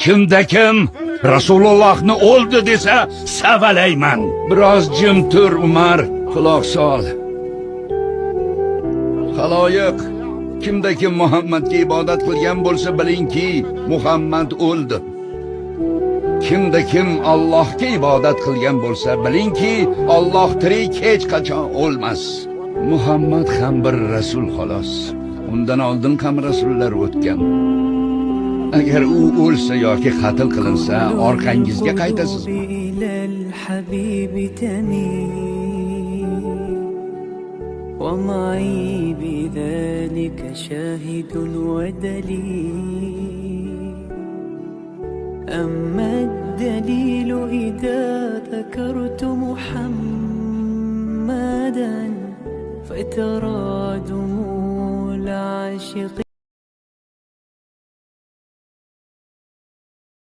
Kimda kim Rasulullohni o'ldi desa savalayman. Biroz jim tur Umar, quloq sol. Xaloyiq, kimda kim Muhammadga ibodat qilgan bo'lsa bilingki, Muhammad o'ldi. Kimda kim Allohga ibodat qilgan bo'lsa bilingki, Alloh tirik hech qachon o'lmas. Muhammad ham bir rasul xolos. Undan oldin ham rasullar o'tgan. Agar u o'lsa yoki qatl qilinsa, orqangizga qaytasizmi? ومعي بذلك شاهد ودليل. أما الدليل إذا ذكرت محمدا فترى دموع العاشقين